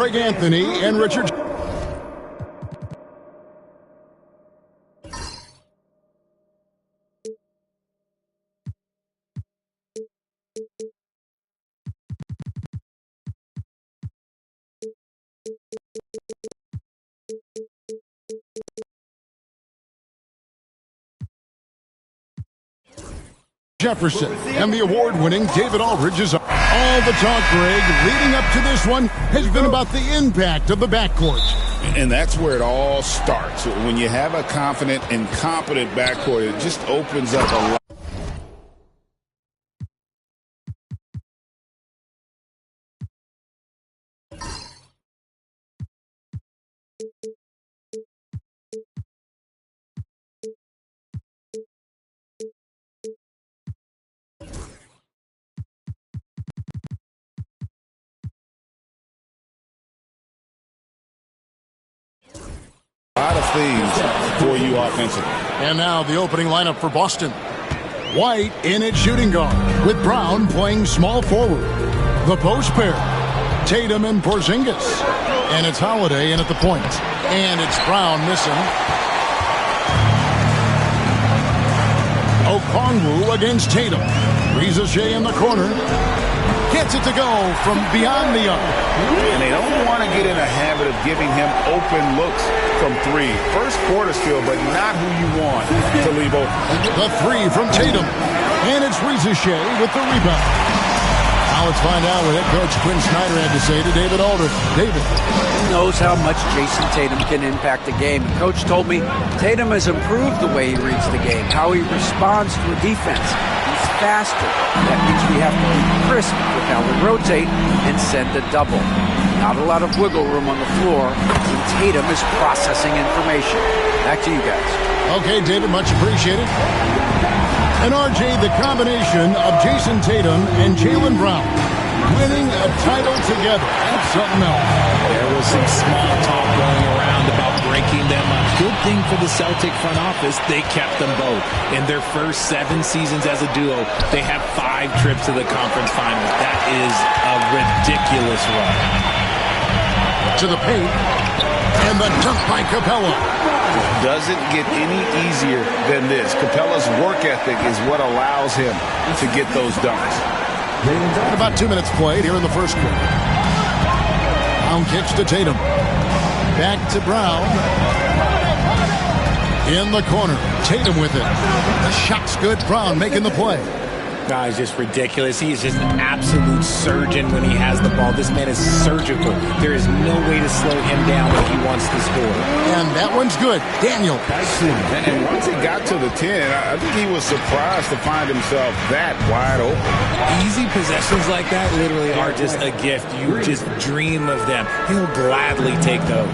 Greg Anthony and Richard. Jefferson and the award-winning David Aldridge is all the talk, Greg, leading up to this one has been about the impact of the backcourt. And that's where it all starts. When you have a confident and competent backcourt, it just opens up a lot. A lot of things for you offensively. And now the opening lineup for Boston. White in at shooting guard, with Brown playing small forward. The post pair, Tatum and Porzingis. And it's Holiday in at the point. And it's Brown missing. Okongwu against Tatum. Rizachet in the corner. Gets it to go from beyond the arc. And they don't want to get in a habit of giving him open looks from three. First quarter still, but not who you want to leave open. The three from Tatum. And it's Rizachet with the rebound. Now let's find out what head coach Quinn Snyder had to say to David Aldridge. David. He knows how much Jason Tatum can impact the game. Coach told me Tatum has improved the way he reads the game, how he responds to a defense. He's faster. That means we have to be crisp with how we rotate and send a double. Not a lot of wiggle room on the floor, and Tatum is processing information. Back to you guys. Okay, David, much appreciated. And RJ, the combination of Jason Tatum and Jaylen Brown winning a title together. That's something else. There was some small talk going around about breaking them up. Good thing for the Celtic front office, they kept them both. In their first 7 seasons as a duo, they have 5 trips to the conference finals. That is a ridiculous run. To the paint, and the dunk by Capella. Doesn't get any easier than this. Capella's work ethic is what allows him to get those dunks. About 2 minutes played here in the first quarter. Brown kicks to Tatum. Back to Brown. In the corner. Tatum with it. The shot's good. Brown making the play. He's just ridiculous. He is just an absolute surgeon when he has the ball. This man is surgical. There is no way to slow him down when he wants to score. And that one's good. Daniel. And once he got to the 10, I think he was surprised to find himself that wide open. Easy possessions like that literally are just a gift. You just dream of them. He'll gladly take those.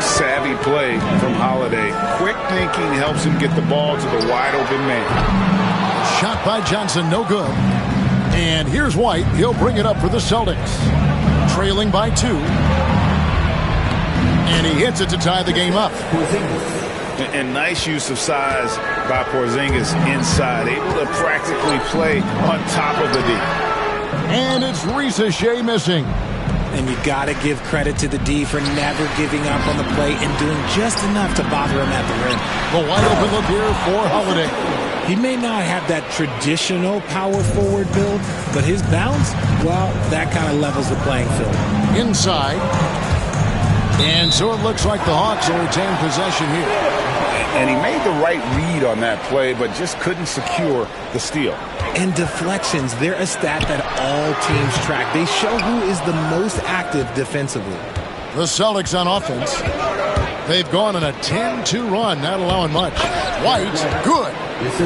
Savvy play from Holiday. Quick thinking helps him get the ball to the wide open man. Shot by Johnson, no good. And here's White. He'll bring it up for the Celtics. Trailing by 2. And he hits it to tie the game up. And nice use of size by Porzingis inside. Able to practically play on top of the D. And it's Rizachet missing. And you got to give credit to the D for never giving up on the play and doing just enough to bother him at the rim. The wide open look here for Holiday. He may not have that traditional power forward build, but his bounce, well, that kind of levels the playing field. Inside. And so it looks like the Hawks will retain possession here. And he made the right read on that play, but just couldn't secure the steal. And deflections, they're a stat that all teams track. They show who is the most active defensively. The Celtics on offense. They've gone on a 10-2 run, not allowing much. White, good.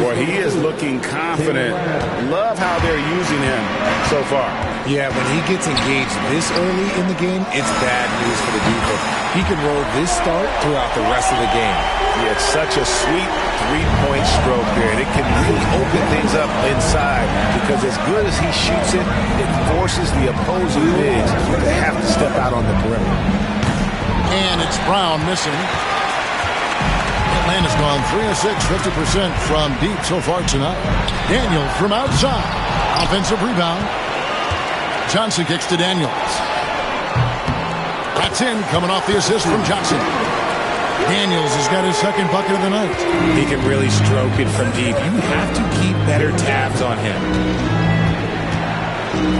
Boy, he is looking confident. Love how they're using him so far. Yeah, when he gets engaged this early in the game, it's bad news for the defense. He can roll this start throughout the rest of the game. Yeah, it's such a sweet three-point stroke there. And it can really open things up inside because as good as he shoots it, it forces the opposing bigs to have to step out on the perimeter. And it's Brown missing. Atlanta's gone 3 of 6, 50% from deep so far tonight. Daniel from outside. Offensive rebound. Johnson kicks to Daniels. That's in, coming off the assist from Johnson. Daniels has got his second bucket of the night. He can really stroke it from deep. You have to keep better tabs on him.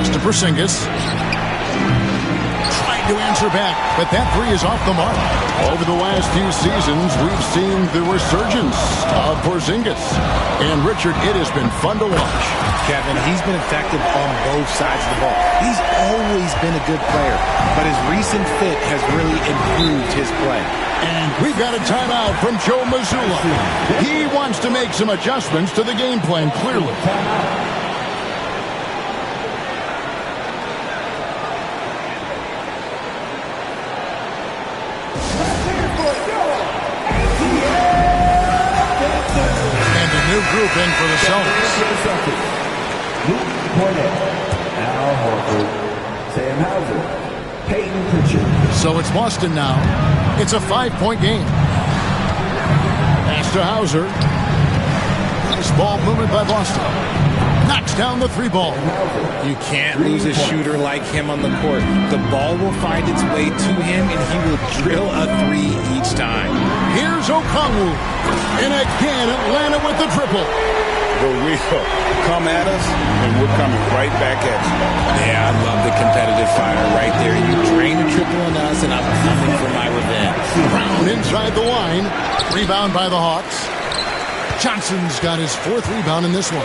Mr. Porzingis trying to answer back, but that three is off the mark. Over the last few seasons, we've seen the resurgence of Porzingis. And Richard, it has been fun to watch. Kevin, he's been effective on both sides of the ball. He's always been a good player, but his recent fit has really improved his play. And we've got a timeout from Joe Mazzulla. He wants to make some adjustments to the game plan, clearly. And a new group in for the Celtics. Al Horford, Sam Hauser, Peyton Pritchard. So it's Boston now. It's a 5-point game. Pass to Hauser. Nice ball movement by Boston. Knocks down the three ball. You can't lose a shooter like him on the court. The ball will find its way to him, and he will drill a three each time. Here's Okongwu. And again, Atlanta with the triple. The real come at us, and we're coming right back at you. Yeah, I love the competitive fire right there. You drain a triple on us, and I'm coming for my revenge. Brown inside the line. Rebound by the Hawks. Johnson's got his fourth rebound in this one.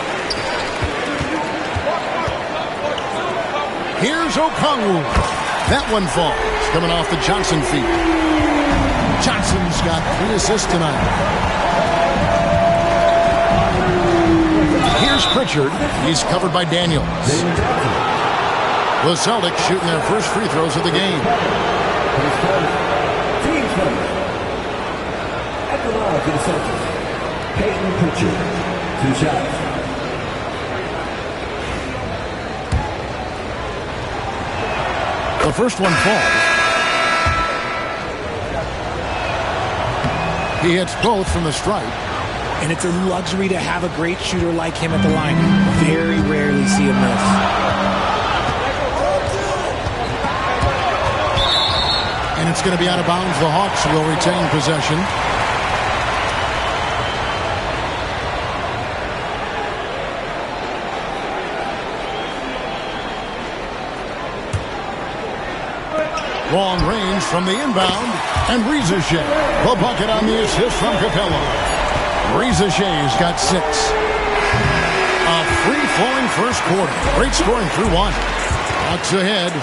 Here's Okongwu. That one falls. Coming off the Johnson feet. Johnson's got 3 assists tonight. Here's Pritchard. He's covered by Daniels. The Celtics shooting their first free throws of the game. Team first. At the line for the Celtics, Peyton Pritchard, 2 shots. The first one falls. He hits both from the stripe. And it's a luxury to have a great shooter like him at the line. Very rarely see him miss. And it's going to be out of bounds. The Hawks will retain possession. Long range from the inbound. And Rizashe. The bucket on the assist from Capella. Rizashe's got 6. A free-flowing first quarter. Great scoring through 1. Hawks ahead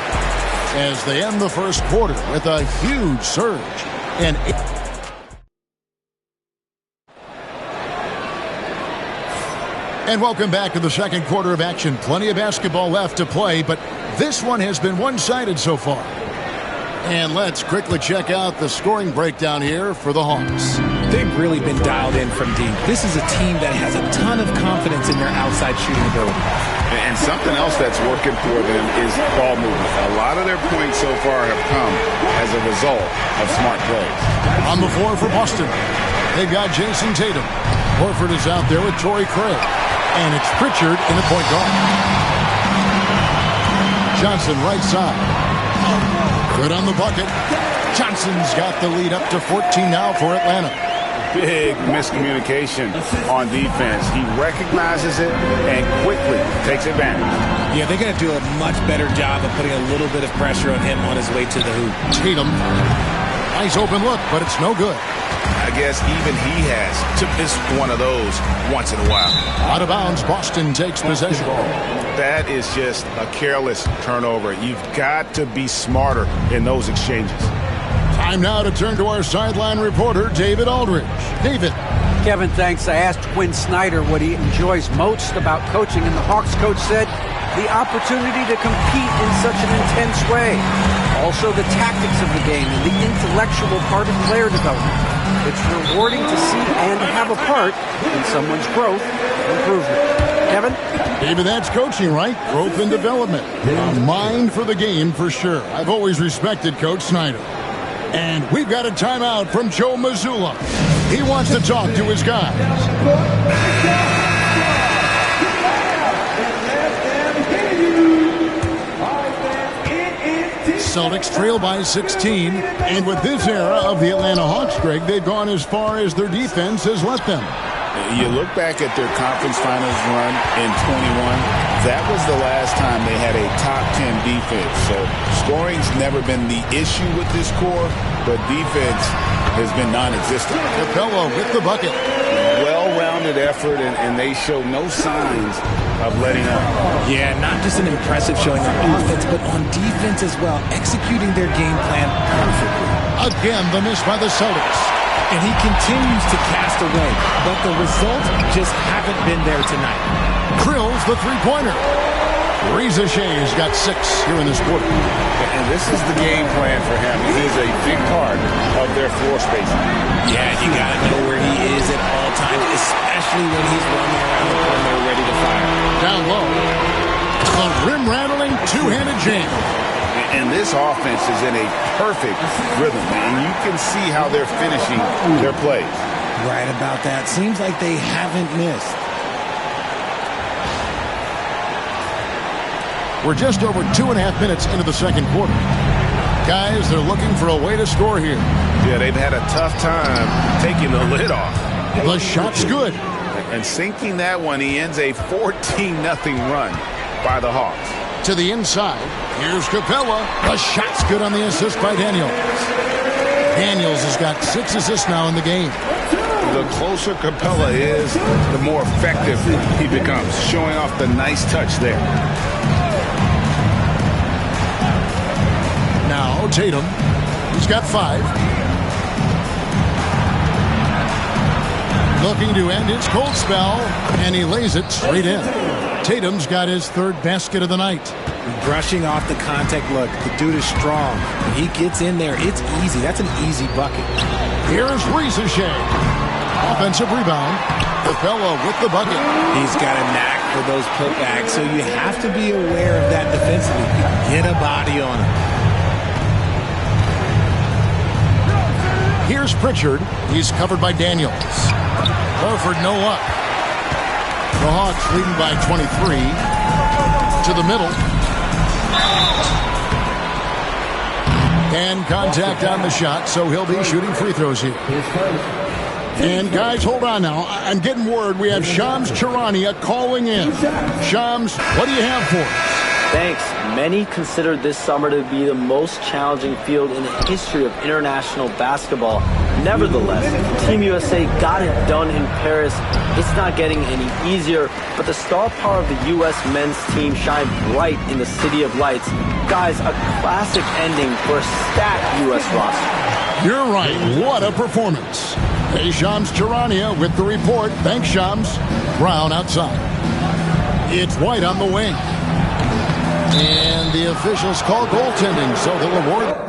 as they end the first quarter with a huge surge. And welcome back to the second quarter of action. Plenty of basketball left to play, but this one has been one-sided so far. And let's quickly check out the scoring breakdown here for the Hawks. They've really been dialed in from deep. This is a team that has a ton of confidence in their outside shooting ability. And something else that's working for them is ball movement. A lot of their points so far have come as a result of smart plays. On the floor for Boston, they've got Jason Tatum. Horford is out there with Torrey Craig. And it's Pritchard in the point guard. Johnson right side. Good on the bucket. Johnson's got the lead up to 14 now for Atlanta. Big miscommunication on defense. He recognizes it and quickly takes advantage. Yeah, they're going to do a much better job of putting a little bit of pressure on him on his way to the hoop. Tatum. Nice open look, but it's no good. I guess even he has to miss one of those once in a while. Out of bounds, Boston takes possession. That is just a careless turnover. You've got to be smarter in those exchanges. Time now to turn to our sideline reporter, David Aldridge. David. Kevin, thanks. I asked Quinn Snyder what he enjoys most about coaching, and the Hawks coach said the opportunity to compete in such an intense way. Also, the tactics of the game and the intellectual part of player development. It's rewarding to see and have a part in someone's growth and improvement. Kevin? David, that's coaching, right? Growth and development. A mind for the game for sure. I've always respected Coach Snyder. And we've got a timeout from Joe Mazzulla. He wants to talk to his guys. Celtics trail by 16, and with this era of the Atlanta Hawks, Greg, they've gone as far as their defense has let them. You look back at their conference finals run in 21, that was the last time they had a top 10 defense. So scoring's never been the issue with this core, but defense has been non-existent. Capella with the bucket. Well-rounded effort, and they show no signs of letting up. Yeah, not just an impressive showing on offense, but on defense as well, executing their game plan perfectly. Again, the miss by the Celtics. And he continues to cast away, but the results just haven't been there tonight. Drills the three-pointer. Reza Shea's got 6 here in this quarter. And this is the game plan for him. He's a big part of their floor spacing. Yeah, you got to know where he is at all times, especially when he's roaming around the perimeter ready to fire. Down low. A rim-rattling two-handed jam. And this offense is in a perfect rhythm, and you can see how they're finishing their plays. Right about that. Seems like they haven't missed. We're just over 2.5 minutes into the second quarter. Guys, they're looking for a way to score here. Yeah, they've had a tough time taking the lid off. The shot's good. And sinking that one, he ends a 14-0 run by the Hawks. To the inside. Here's Capella. The shot's good on the assist by Daniels. Daniels has got 6 assists now in the game. The closer Capella is, the more effective he becomes, showing off the nice touch there. Now Tatum. He's got 5. Looking to end his cold spell, and he lays it straight in. Tatum's got his 3rd basket of the night. Brushing off the contact look. The dude is strong. When he gets in there, it's easy. That's an easy bucket. Here's Reza Shea. Offensive rebound. Capella with the bucket. He's got a knack for those putbacks, so you have to be aware of that defensively. Get a body on him. Here's Pritchard. He's covered by Daniels. Horford no luck. The Hawks leading by 23. To the middle. And contact on the shot, so he'll be shooting free throws here. And guys, hold on now. I'm getting word we have Shams Charania calling in. Shams, what do you have for us? Thanks. Many consider this summer to be the most challenging field in the history of international basketball. Nevertheless, Team USA got it done in Paris. It's not getting any easier, but the star power of the U.S. men's team shined bright in the City of Lights. Guys, a classic ending for a stacked U.S. roster. You're right. What a performance. Hey, Shams Charania with the report. Thanks, Shams. Brown outside. It's White on the wing. And the officials call goaltending, so they'll award.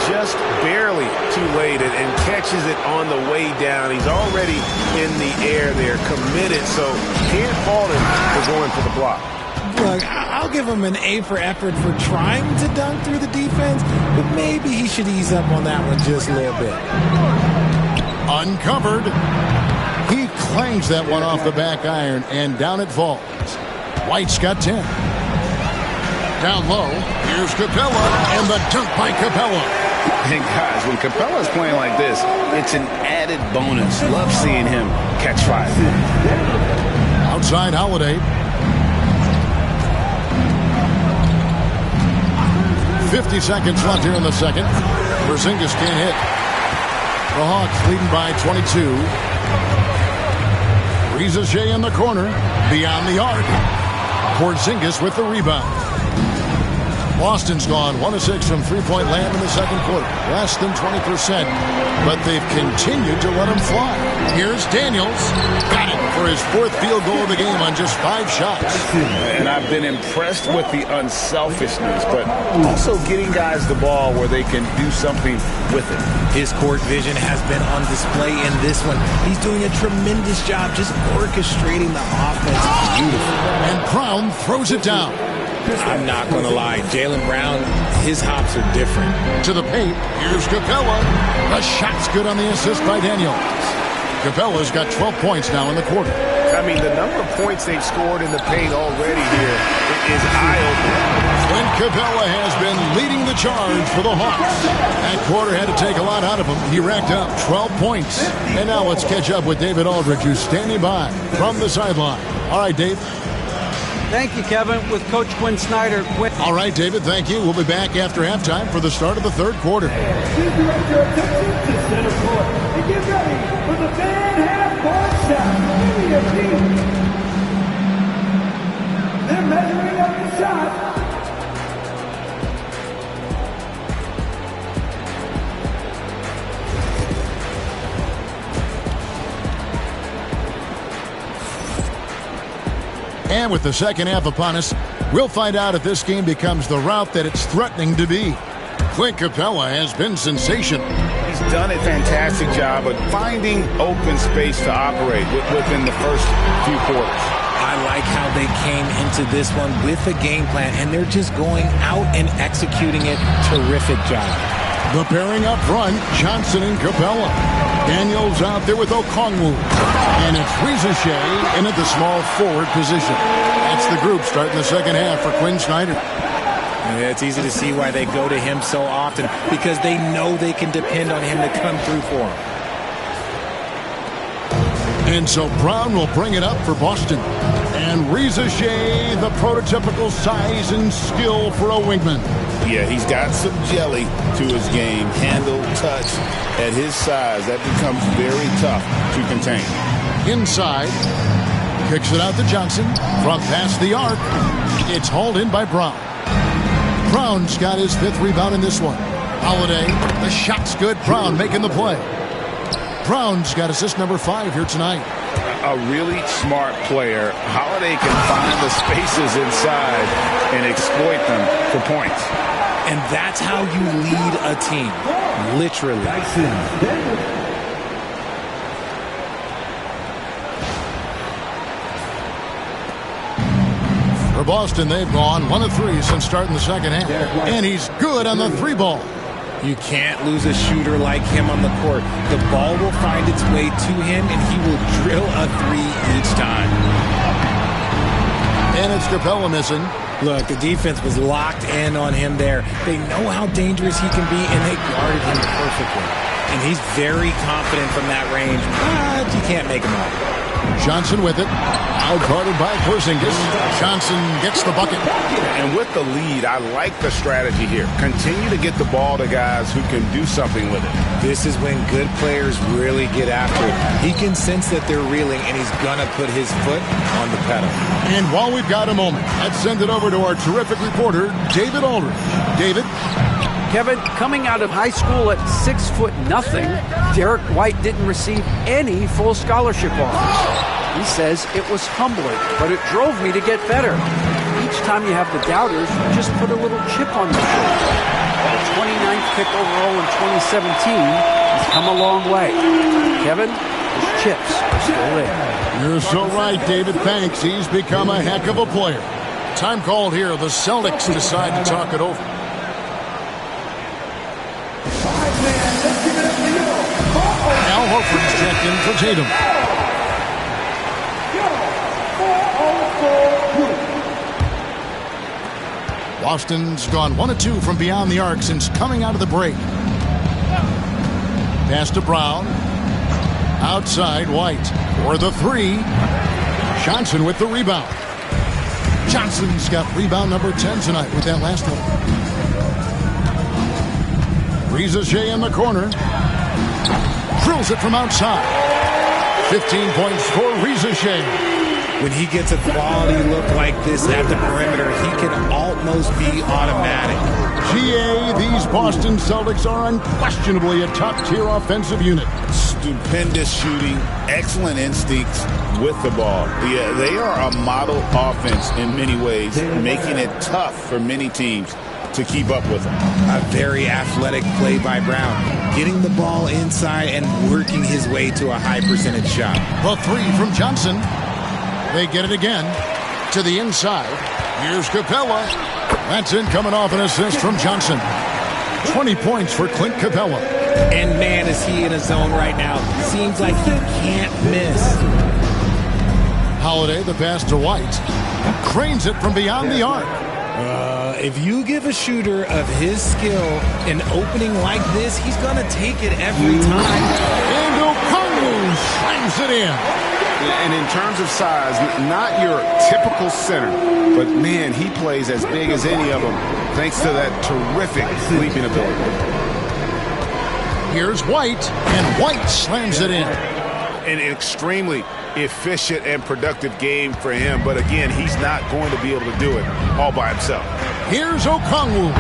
Just barely too late and catches it on the way down. He's already in the air there, committed, so can't fault him for going for the block. Look, I'll give him an A for effort for trying to dunk through the defense, but maybe he should ease up on that one just a little bit. Uncovered. He clangs that one off the back iron, and down it falls. White's got 10. Down low, here's Capella, and the dunk by Capella. And guys, when Capella's playing like this, it's an added bonus. Love seeing him catch fire. Outside Holiday. 50 seconds left here in the second. Porzingis can't hit. The Hawks leading by 22. Reza Shea in the corner, beyond the arc. Porzingis with the rebound. Boston's gone 1 of 6 from three-point land in the second quarter. Less than 20%, but they've continued to let him fly. Here's Daniels. Got it for his fourth field goal of the game on just 5 shots. And I've been impressed with the unselfishness, but also getting guys the ball where they can do something with it. His court vision has been on display in this one. He's doing a tremendous job just orchestrating the offense. Beautiful. And Brown throws it down. I'm not going to lie. Jaylen Brown, his hops are different. To the paint, here's Capella. The shot's good on the assist by Daniels. Capella's got 12 points now in the quarter. I mean, the number of points they've scored in the paint already here is eye-opening. Clint Capella has been leading the charge for the Hawks. That quarter had to take a lot out of him. He racked up 12 points. And now let's catch up with David Aldridge, who's standing by from the sideline. All right, Dave. Thank you, Kevin. With Coach Quinn Snyder. All right, David, thank you. We'll be back after halftime for the start of the third quarter. Please direct your attention to center court and get ready for the fan half-court shot. Give me a team. They're measuring up the shot. And with the second half upon us, we'll find out if this game becomes the route that it's threatening to be. Clint Capella has been sensational. He's done a fantastic job of finding open space to operate within the first few quarters. I like how they came into this one with a game plan, and they're just going out and executing it. Terrific job. The pairing up front, Johnson and Capella. Daniels out there with Okongwu. And it's Rizachet in at the small forward position. That's the group starting the second half for Quinn Snyder. Yeah, it's easy to see why they go to him so often, because they know they can depend on him to come through for them. And so Brown will bring it up for Boston. And Rizachet, the prototypical size and skill for a wingman. Yeah, he's got some jelly to his game. Handle, touch. At his size, that becomes very tough to contain. Inside. Kicks it out to Johnson. From past the arc. It's hauled in by Brown. Brown's got his 5th rebound in this one. Holiday, the shot's good. Brown making the play. Brown's got assist number 5 here tonight. A really smart player. Holiday can find the spaces inside and exploit them for points. And that's how you lead a team. Literally. For Boston, they've gone 1 of 3 since starting the second half. And he's good on the 3-ball. You can't lose a shooter like him on the court. The ball will find its way to him, and he will drill a 3 each time. And it's Capella missing. Look, the defense was locked in on him there. They know how dangerous he can be, and they guarded him perfectly. And he's very confident from that range, but you can't make him out. Johnson with it. Out-guarded by Porzingis. Johnson gets the bucket. And with the lead, I like the strategy here. Continue to get the ball to guys who can do something with it. This is when good players really get after it. He can sense that they're reeling, and he's going to put his foot on the pedal. And while we've got a moment, let's send it over to our terrific reporter, David Aldridge. David? Kevin, coming out of high school at 6'0", Derek White didn't receive any full scholarship offers. He says it was humbling, but it drove me to get better. Each time you have the doubters, you just put a little chip on the shoulder. The 29th pick overall in 2017 has come a long way. Kevin, his chips are still there. You're so right, David. Thanks. He's become a heck of a player. Time called here. The Celtics decide to talk it over. Al Horford's checked in for Tatum. Boston's gone 1 of 2 from beyond the arc since coming out of the break. Pass to Brown. Outside, White for the 3. Johnson with the rebound. Johnson's got rebound number 10 tonight with that last one. Rizachet in the corner. Drills it from outside. 15 points for Rizachet. When he gets a quality look like this at the perimeter, he can alt almost be automatic. GA, these Boston Celtics are unquestionably a top-tier offensive unit. Stupendous shooting, excellent instincts with the ball. Yeah, they are a model offense in many ways, making it tough for many teams to keep up with them. A very athletic play by Brown, getting the ball inside and working his way to a high percentage shot. The three from Johnson. They get it again to the inside. Here's Capella. That's in, coming off an assist from Johnson. 20 points for Clint Capella. And man, is he in a zone right now. Seems like he can't miss. Holiday, the pass to White. Cranes it from beyond the arc. If you give a shooter of his skill an opening like this, he's going to take it every time. And Okongwu slams it in. And in terms of size, not your typical center, but man, he plays as big as any of them thanks to that terrific leaping ability. Here's White, and White slams it in. An extremely efficient and productive game for him, but again, he's not going to be able to do it all by himself. Here's Okongwu.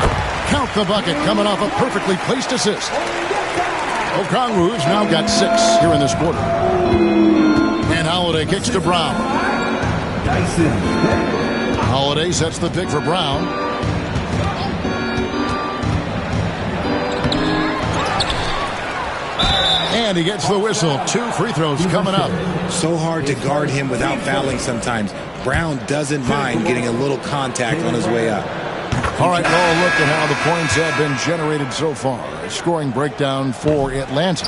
Count the bucket, coming off a perfectly placed assist. Okongwu's now got 6 here in this quarter. And Holiday kicks to Brown. Holiday sets the pick for Brown. And he gets the whistle. 2 free throws coming up. So hard to guard him without fouling sometimes. Brown doesn't mind getting a little contact on his way up. All right, well, look at how the points have been generated so far. A scoring breakdown for Atlanta.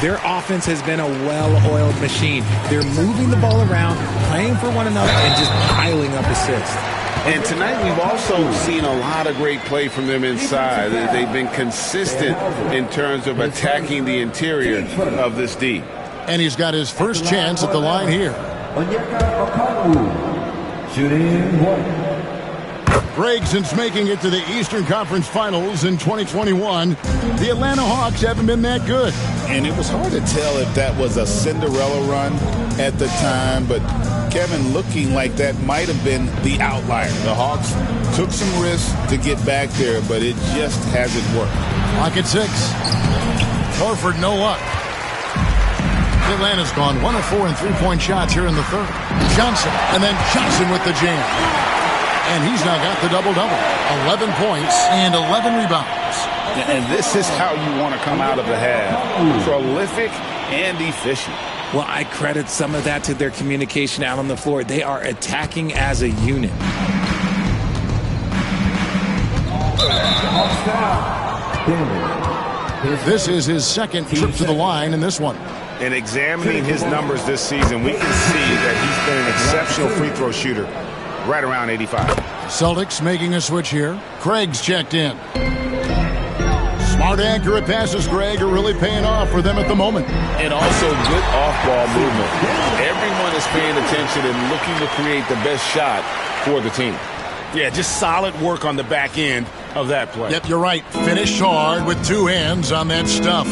Their offense has been a well-oiled machine. They're moving the ball around, playing for one another, and just piling up assists. And tonight we've also seen a lot of great play from them inside. They've been consistent in terms of attacking the interior of this D. And he's got his first chance at the line here. Shooting 1. Greg, since making it to the Eastern Conference Finals in 2021, the Atlanta Hawks haven't been that good. And it was hard to tell if that was a Cinderella run at the time, but Kevin, looking like that might have been the outlier. The Hawks took some risks to get back there, but it just hasn't worked. Clock at 6. Horford, no luck. Atlanta's gone 1 of 4 in three-point shots here in the third. Johnson, and then Johnson with the jam. And he's now got the double-double. 11 points and 11 rebounds. And this is how you want to come out of the half. Prolific and efficient. Well, I credit some of that to their communication out on the floor. They are attacking as a unit. This is his second trip to the line in this one. In examining his numbers this season, we can see that he's been an exceptional free throw shooter, right around 85. Celtics making a switch here. Craig's checked in. Smart, accurate passes, Greg, are really paying off for them at the moment. And also good off-ball movement. Everyone is paying attention and looking to create the best shot for the team. Yeah, just solid work on the back end of that play. Yep, you're right. Finish hard with 2 hands on that stuff.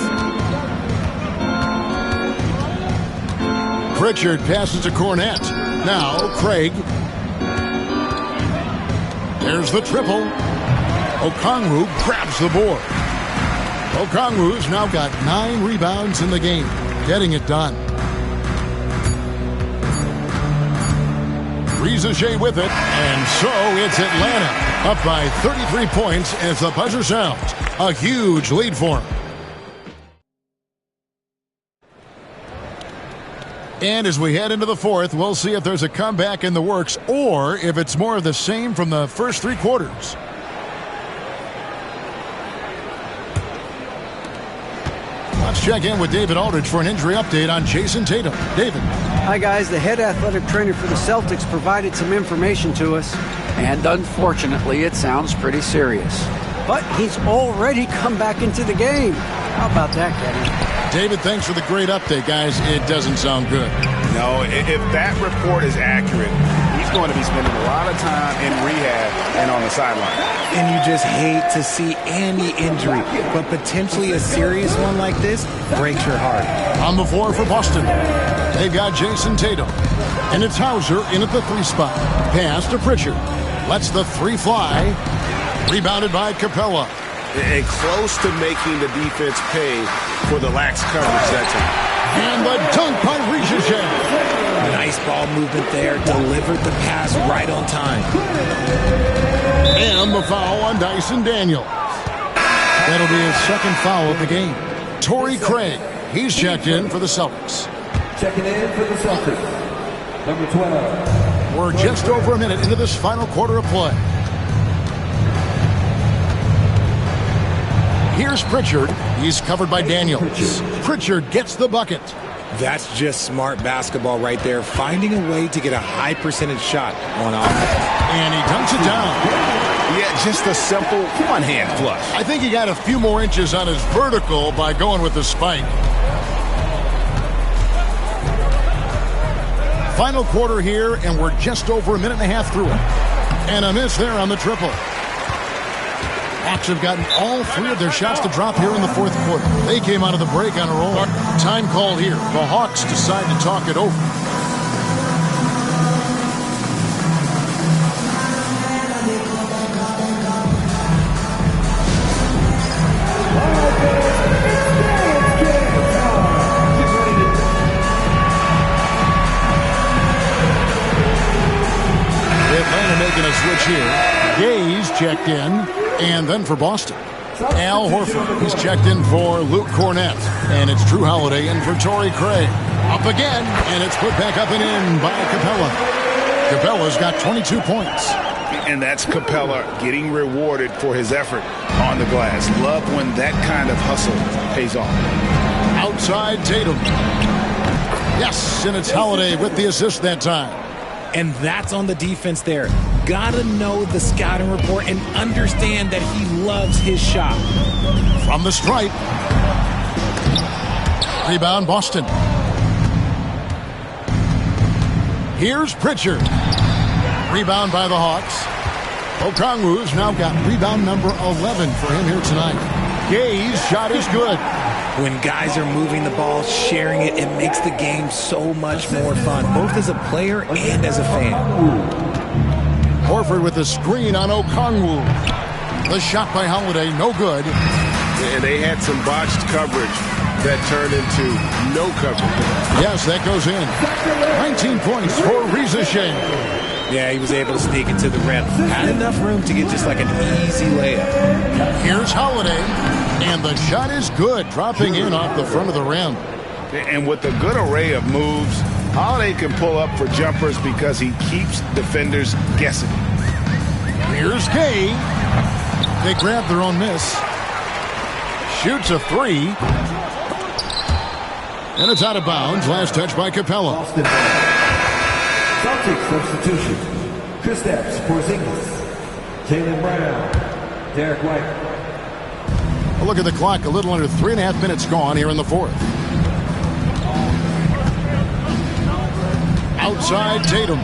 Pritchard passes to Cornette. Now, Craig. There's the triple. Okongwu grabs the board. Okongwu's now got 9 rebounds in the game, getting it done. Rizachet with it, and so it's Atlanta up by 33 points as the buzzer sounds. A huge lead for them. And as we head into the fourth, we'll see if there's a comeback in the works or if it's more of the same from the first 3 quarters. Let's check in with David Aldridge for an injury update on Jason Tatum. David. Hi, guys. The head athletic trainer for the Celtics provided some information to us, and unfortunately, it sounds pretty serious. But he's already come back into the game. How about that, Kevin? David, thanks for the great update, guys. It doesn't sound good. No, if that report is accurate, he's going to be spending a lot of time in rehab and on the sideline. And you just hate to see any injury, but potentially a serious one like this breaks your heart. On the floor for Boston, they've got Jason Tatum. And it's Hauser in at the 3 spot. Pass to Pritchard. Lets the three fly. Rebounded by Capella. And close to making the defense pay for the lax coverage that time. And the dunk by Richaud. Nice ball movement there. Delivered the pass right on time. And the foul on Dyson Daniels. That'll be his second foul of the game. Torrey Craig, he's checked in for the Celtics. Checking in for the Celtics, number 12. We're just over a minute into this final quarter of play. Here's Pritchard. He's covered by Daniels. Pritchard gets the bucket. That's just smart basketball right there. Finding a way to get a high percentage shot on offense. And he dunks it down. Yeah, just a simple one-hand flush. I think he got a few more inches on his vertical by going with the spike. Final quarter here, and we're just over a minute and a half through it. And a miss there on the triple. Hawks have gotten all three of their shots to drop here in the fourth quarter. They came out of the break on a roll. Time called here. The Hawks decide to talk it over. Atlanta making a switch here. Gaze checked in. And then for Boston, Al Horford. He's checked in for Luke Cornett. And it's Drew Holiday in for Torrey Craig. Up again, and it's put back up and in by Capella. Capella's got 22 points. And that's Capella getting rewarded for his effort on the glass. Love when that kind of hustle pays off. Outside Tatum. Yes, and it's Holiday with the assist that time. And that's on the defense there. Gotta know the scouting report and understand that he loves his shot. From the stripe. Rebound Boston. Here's Pritchard. Rebound by the Hawks. Okongwu's now got rebound number 11 for him here tonight. Gay's shot is good. When guys are moving the ball, sharing it, it makes the game so much more fun, both as a player and as a fan. Horford with the screen on Okongwu. The shot by Holiday, no good. And they had some botched coverage that turned into no coverage. Yes, that goes in. 19 points for Richaud. Yeah, he was able to sneak into the rim. Had enough room to get just like an easy layup. Here's Holiday. And the shot is good, dropping in off the front of the rim. And with a good array of moves, Holiday can pull up for jumpers because he keeps defenders guessing. Here's Gay. They grab their own miss. Shoots a three. And it's out of bounds. Last touch by Capella. Celtics substitution. Kristaps Porzingis. Jaylen Brown. Derek White. A look at the clock. A little under 3.5 minutes gone here in the fourth. Outside Tatum.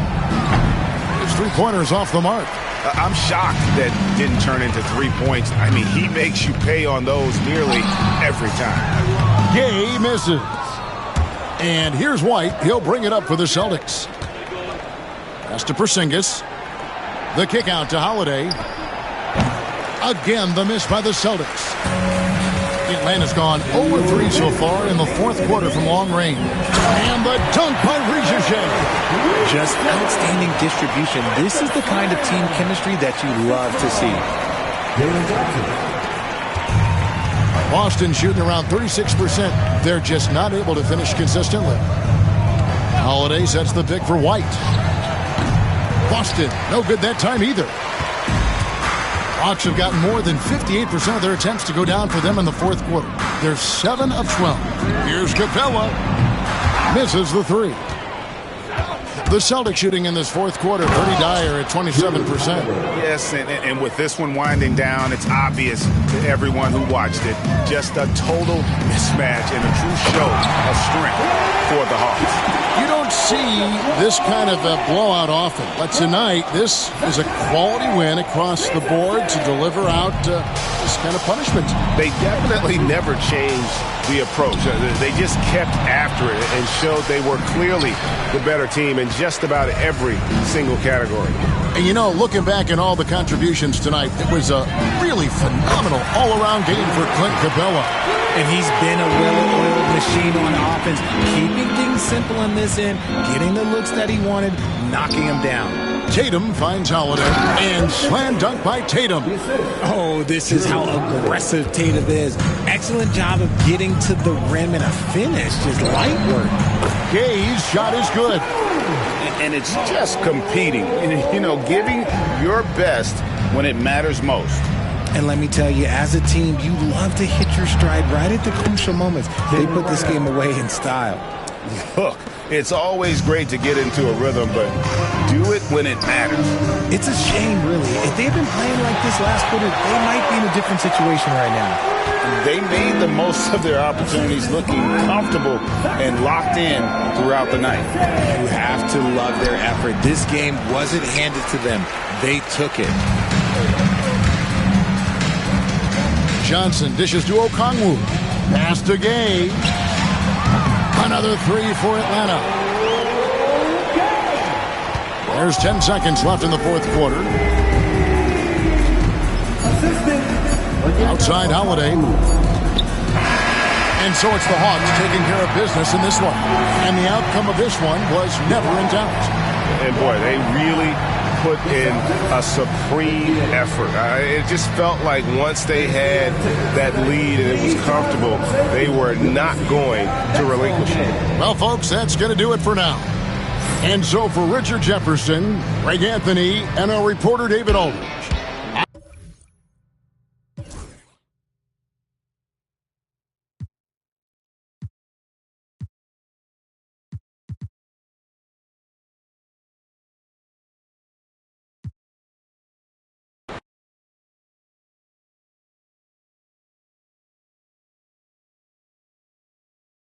His three-pointers off the mark. I'm shocked that didn't turn into 3 points. I mean, he makes you pay on those nearly every time. Gay misses. And here's White. He'll bring it up for the Celtics. Pass to Porzingis. The kick out to Holiday. Again, the miss by the Celtics. Atlanta's gone 0-3 so far in the fourth quarter from long range. And the dunk by Richaud. Just outstanding distribution. This is the kind of team chemistry that you love to see. Boston shooting around 36%. They're just not able to finish consistently. Holiday sets the pick for White. Boston, no good that time either. Hawks have gotten more than 58% of their attempts to go down for them in the fourth quarter. They're 7 of 12. Here's Capella. Misses the three. The Celtics shooting in this fourth quarter, pretty dire at 27%. Yes, and with this one winding down, it's obvious to everyone who watched it. Just a total mismatch and a true show of strength for the Hawks. You don't see this kind of a blowout often, but tonight this is a quality win across the board to deliver out this kind of punishment. They definitely never changed the approach. They just kept after it and showed they were clearly the better team in just about every single category. And, you know, looking back at all the contributions tonight, it was a really phenomenal all-around game for Clint Capella. And he's been a well-oiled machine on offense, keeping things simple on this end, getting the looks that he wanted, knocking him down. Tatum finds Holiday, and slam dunk by Tatum. Oh, this is how aggressive Tatum is. Excellent job of getting to the rim and a finish, just light work. Gay's shot is good. And it's just competing, you know, giving your best when it matters most. And let me tell you, as a team, you love to hit your stride right at the crucial moments. They put this game away in style. Look, it's always great to get into a rhythm, but do it when it matters. It's a shame, really. If they had been playing like this last quarter, they might be in a different situation right now. They made the most of their opportunities, looking comfortable and locked in throughout the night. You have to love their effort. This game wasn't handed to them. They took it. Johnson dishes to Okongwu. Pass to Gay. Another three for Atlanta. There's 10 seconds left in the fourth quarter. Outside Holiday. And so it's the Hawks taking care of business in this one. And the outcome of this one was never in doubt. And boy, they really put in a supreme effort. It just felt like once they had that lead and it was comfortable, they were not going to relinquish it. Well, folks, that's going to do it for now. And so for Richard Jefferson, Greg Anthony, and our reporter David Aldridge,